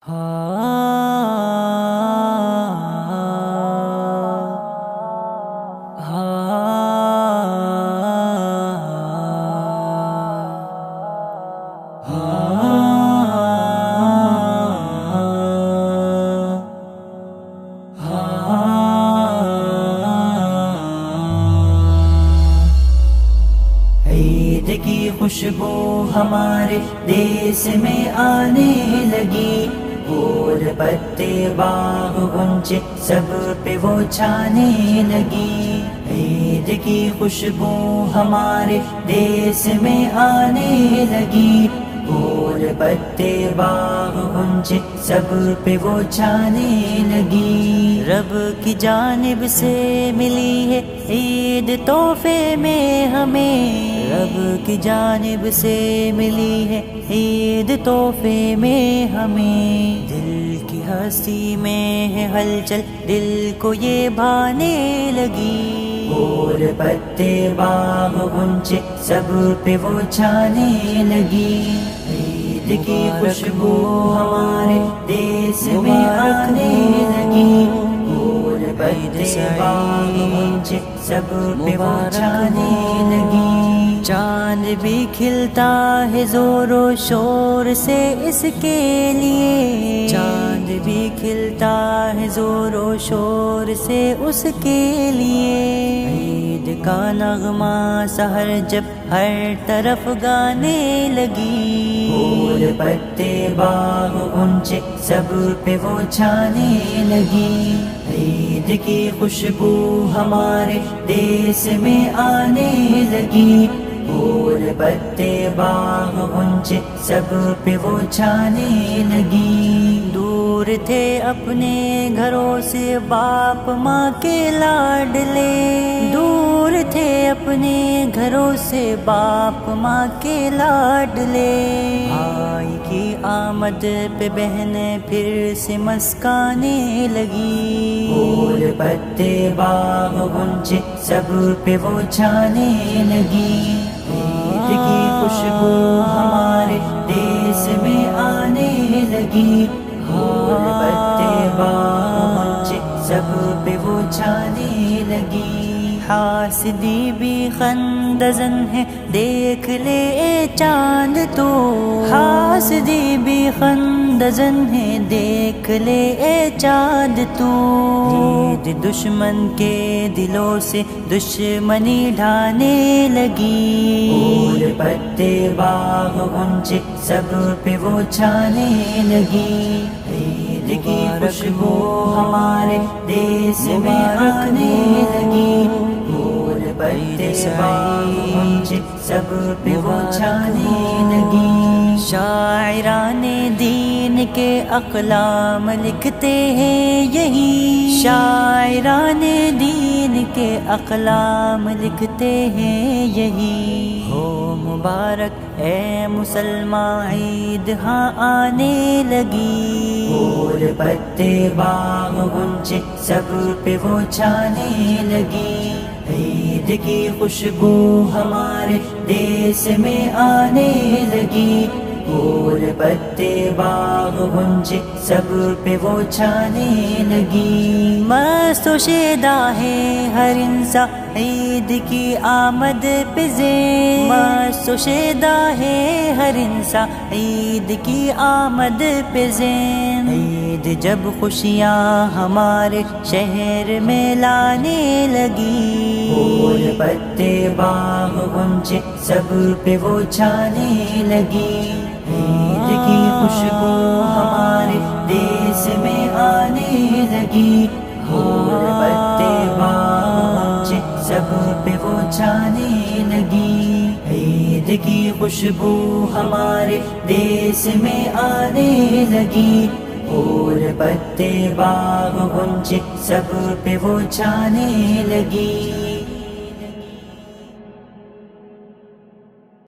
عید کی خوشبو ہمارے دیس میں آنے لگی، پھول پتے باغ غنچے سب پہ وہ چھانے لگی۔ عید کی خوشبو ہمارے دیس میں آنے لگی، پھول پتے باغ غنچے سب پہ وہ چھانے لگی۔ رب کی جانب سے ملی ہے عید تحفے میں ہمیں، رب کی جانب سے ملی ہے عید تحفے میں ہمیں۔ دل کی ہستی میں ہے ہلچل، دل کو یہ بھانے لگی، پھول پتے باغ غنچے سب پہ وہ چھانے لگی۔ عید کی خوشبو ہمارے دیس میں آنے لگی، پھول پتے باغ غنچے سب پہ وہ چھانے لگی۔ چاند بھی کھلتا ہے زور و شور سے اس کے لیے، چاند بھی کھلتا ہے زور و شور سے اس کے لیے۔ عید کا نغمہ سحر جب ہر طرف گانے لگی، پھول پتے باغ غنچے سب پہ وہ چھانے لگی۔ عید کی خوشبو ہمارے دیس میں آنے لگی، پھول پتے باغ غنچے سب پہ وہ چھانے لگی۔ دور تھے اپنے گھروں سے باپ ماں کے لاڈلے، دور تھے اپنے گھروں سے باپ ماں کے لاڈلے۔ بھائی کی آمد پہ بہنیں پھر سے مسکانے لگی، پھول پتے باغ غنچے سب پہ وہ چھانے لگی۔ عید کی خوشبو ہمارے دیس میں آنے لگی، پھول پتے باغ غنچے سب پہ وہ چھانے لگی۔ حاسدی بھی خندزن ہے دیکھ لے اے چاند تو، حاسدی بھی خندزن ہے دیکھ لے اے چاند تو۔ عید دشمن کے دلوں سے دشمنی ڈھانے لگی، پھول پتے باغ غنچے سب پہ وہ چھانے لگی۔ عید کی خوشبو ہمارے دیس میں آنے لگی، پھول پتے باغ غنچے سب پہ وہ چھانے لگی۔ شاعران دین کے اقلام لکھتے ہیں یہی، شاعران دین کے اقلام لکھتے ہیں یہی۔ ہو مبارک اے مسلمان عید ہاں آنے لگی، پھول پتے باغ غنچے سب پہ وہ چھانے لگی۔ عید کی خوشبو ہمارے دیس میں آنے لگی، پھول پتے باغ غنچے سب پہ وہ چھانے لگی۔ مست و شیدا ہے ہر انسان عید کی آمد پہ زین، مست و شیدا ہے ہر انسان عید کی آمد پہ زین۔ عید جب خوشیاں ہمارے شہر میں لانے لگی، پھول پتے باغ غنچے سب پہ وہ چھانے لگی۔ عید کی خوشبو ہمارے دیس میں آنے لگی، پھول پتے باغ غنچے سب پہ وہ چھانے لگی۔ عید کی خوشبو ہمارے دیس میں آنے لگی، پھول پتے باغ غنچے سب پہ وہ چھانے لگی۔